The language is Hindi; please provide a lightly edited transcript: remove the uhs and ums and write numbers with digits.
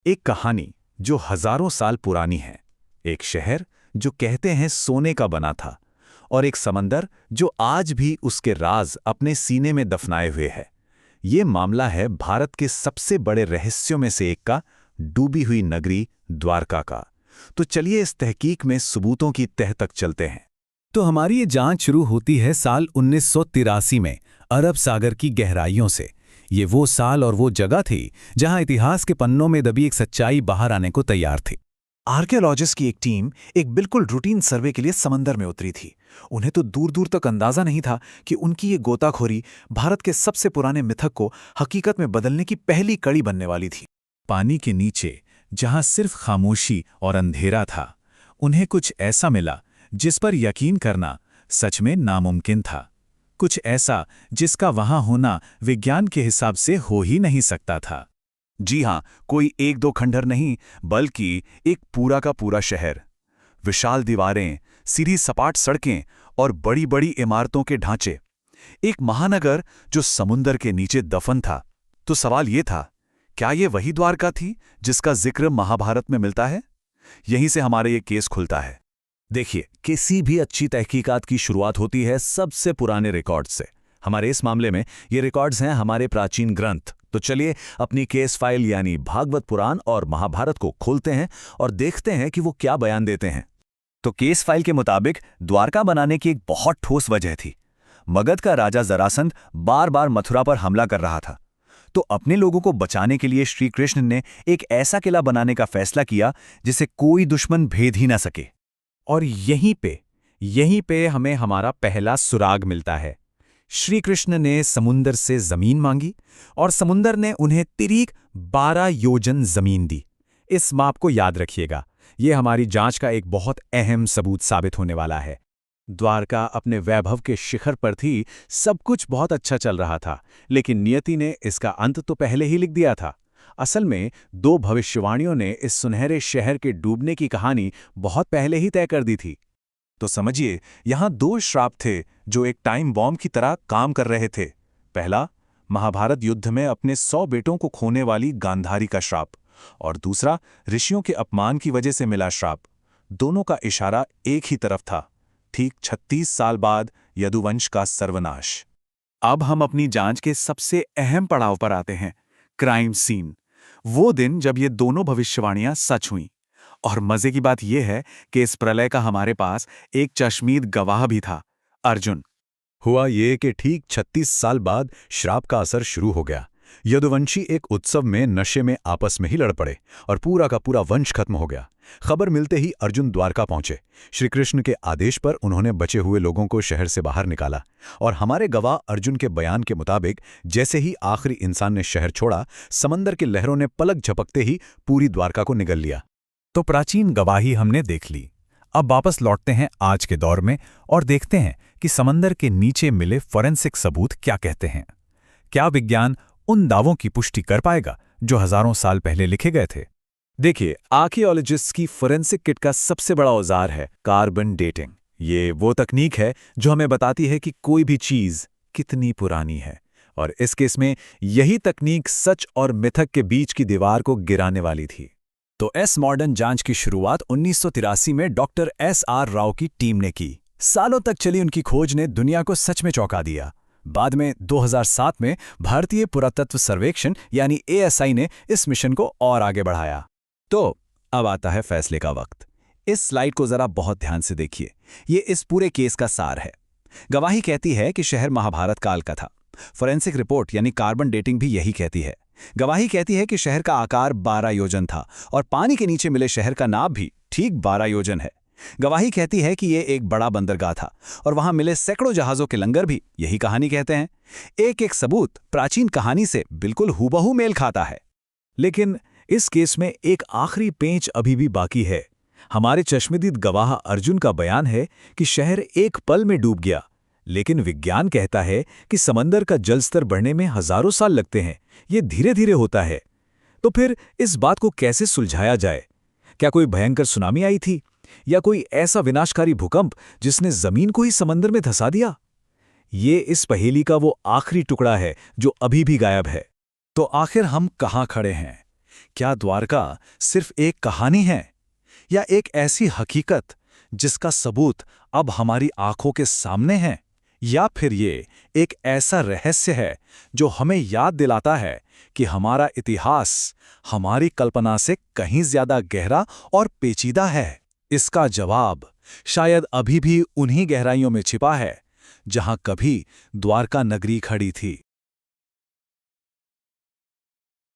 एक कहानी जो हजारों साल पुरानी है। एक शहर जो कहते हैं सोने का बना था, और एक समंदर जो आज भी उसके राज अपने सीने में दफनाए हुए है। ये मामला है भारत के सबसे बड़े रहस्यों में से एक का, डूबी हुई नगरी द्वारका का। तो चलिए इस तहकीक में सबूतों की तह तक चलते हैं। तो हमारी ये जांच शुरू होती है साल 1983 में अरब सागर की गहराइयों से। ये वो साल और वो जगह थी जहां इतिहास के पन्नों में दबी एक सच्चाई बाहर आने को तैयार थी। आर्कियोलॉजिस्ट की एक टीम एक बिल्कुल रूटीन सर्वे के लिए समंदर में उतरी थी। उन्हें तो दूर दूर तक अंदाजा नहीं था कि उनकी ये गोताखोरी भारत के सबसे पुराने मिथक को हकीकत में बदलने की पहली कड़ी बनने वाली थी। पानी के नीचे जहां सिर्फ खामोशी और अंधेरा था, उन्हें कुछ ऐसा मिला जिस पर यकीन करना सच में नामुमकिन था। कुछ ऐसा जिसका वहां होना विज्ञान के हिसाब से हो ही नहीं सकता था। जी हां, कोई एक दो खंडहर नहीं, बल्कि एक पूरा का पूरा शहर। विशाल दीवारें, सीधी सपाट सड़कें और बड़ी बड़ी इमारतों के ढांचे। एक महानगर जो समुंदर के नीचे दफन था। तो सवाल ये था, क्या ये वही द्वारका थी जिसका जिक्र महाभारत में मिलता है? यहीं से हमारे ये केस खुलता है। देखिए, किसी भी अच्छी तहकीकात की शुरुआत होती है सबसे पुराने रिकॉर्ड्स से। हमारे इस मामले में ये रिकॉर्ड्स हैं हमारे प्राचीन ग्रंथ। तो चलिए अपनी केस फाइल यानी भागवत पुराण और महाभारत को खोलते हैं और देखते हैं कि वो क्या बयान देते हैं। तो केस फाइल के मुताबिक द्वारका बनाने की एक बहुत ठोस वजह थी। मगध का राजा जरासंध बार बार मथुरा पर हमला कर रहा था। तो अपने लोगों को बचाने के लिए श्री कृष्ण ने एक ऐसा किला बनाने का फैसला किया जिसे कोई दुश्मन भेद ही ना सके। और यहीं पे हमें हमारा पहला सुराग मिलता है। श्री कृष्ण ने समुंदर से जमीन मांगी और समुंदर ने उन्हें तिरीक 12 योजन जमीन दी। इस माप को याद रखिएगा, ये हमारी जांच का एक बहुत अहम सबूत साबित होने वाला है। द्वारका अपने वैभव के शिखर पर थी, सब कुछ बहुत अच्छा चल रहा था, लेकिन नियति ने इसका अंत तो पहले ही लिख दिया था। असल में 2 भविष्यवाणियों ने इस सुनहरे शहर के डूबने की कहानी बहुत पहले ही तय कर दी थी। तो समझिए, यहां 2 श्राप थे जो एक टाइम बॉम्ब की तरह काम कर रहे थे। पहला, महाभारत युद्ध में अपने 100 बेटों को खोने वाली गांधारी का श्राप, और दूसरा, ऋषियों के अपमान की वजह से मिला श्राप। दोनों का इशारा एक ही तरफ था, ठीक 36 साल बाद यदुवंश का सर्वनाश। अब हम अपनी जांच के सबसे अहम पड़ाव पर आते हैं, क्राइम सीन। वो दिन जब ये दोनों भविष्यवाणियां सच हुईं। और मजे की बात यह है कि इस प्रलय का हमारे पास एक चश्मीद गवाह भी था, अर्जुन। हुआ ये कि ठीक 36 साल बाद श्राप का असर शुरू हो गया। यदुवंशी एक उत्सव में नशे में आपस में ही लड़ पड़े और पूरा का पूरा वंश खत्म हो गया। खबर मिलते ही अर्जुन द्वारका पहुंचे। श्रीकृष्ण के आदेश पर उन्होंने बचे हुए लोगों को शहर से बाहर निकाला, और हमारे गवाह अर्जुन के बयान के मुताबिक जैसे ही आखिरी इंसान ने शहर छोड़ा, समंदर की लहरों ने पलक झपकते ही पूरी द्वारका को निगल लिया। तो प्राचीन गवाही हमने देख ली। अब वापस लौटते हैं आज के दौर में और देखते हैं कि समंदर के नीचे मिले फॉरेंसिक सबूत क्या कहते हैं। क्या विज्ञान उन दावों की पुष्टि कर पाएगा जो हजारों साल पहले लिखे गए थे? देखिए, आर्कियोलॉजिस्ट्स की फॉरेंसिक किट का सबसे बड़ा औजार है कार्बन डेटिंग। ये वो तकनीक है जो हमें बताती है कि कोई भी चीज कितनी पुरानी है, और इस केस में यही तकनीक सच और मिथक के बीच की दीवार को गिराने वाली थी। तो एस मॉडर्न जांच की शुरुआत 1983 में डॉक्टर SR राव की टीम ने की। सालों तक चली उनकी खोज ने दुनिया को सच में चौंका दिया। बाद में 2007 में भारतीय पुरातत्व सर्वेक्षण यानी ASI ने इस मिशन को और आगे बढ़ाया। तो अब आता है फैसले का वक्त। इस स्लाइड को जरा बहुत ध्यान से देखिए, ये इस पूरे केस का सार है। गवाही कहती है कि शहर महाभारत काल का था। फॉरेंसिक रिपोर्ट यानी कार्बन डेटिंग भी यही कहती है। गवाही कहती है कि शहर का आकार 12 योजन था, और पानी के नीचे मिले शहर का नाप भी ठीक 12 योजन है। गवाही कहती है कि यह एक बड़ा बंदरगाह था, और वहां मिले सैकड़ों जहाजों के लंगर भी यही कहानी कहते हैं। एक एक सबूत प्राचीन कहानी से बिल्कुल हूबहू मेल खाता है। लेकिन इस केस में एक आखिरी पेंच अभी भी बाकी है। हमारे चश्मदीद गवाह अर्जुन का बयान है कि शहर एक पल में डूब गया, लेकिन विज्ञान कहता है कि समंदर का जलस्तर बढ़ने में हजारों साल लगते हैं। ये धीरे धीरे होता है। तो फिर इस बात को कैसे सुलझाया जाए? क्या कोई भयंकर सुनामी आई थी, या कोई ऐसा विनाशकारी भूकंप जिसने जमीन को ही समंदर में धंसा दिया? ये इस पहेली का वो आखिरी टुकड़ा है जो अभी भी गायब है। तो आखिर हम कहाँ खड़े हैं? क्या द्वारका सिर्फ एक कहानी है या एक ऐसी हकीकत जिसका सबूत अब हमारी आंखों के सामने है? या फिर ये एक ऐसा रहस्य है जो हमें याद दिलाता है कि हमारा इतिहास हमारी कल्पना से कहीं ज्यादा गहरा और पेचीदा है? इसका जवाब शायद अभी भी उन्हीं गहराइयों में छिपा है जहां कभी द्वारका नगरी खड़ी थी।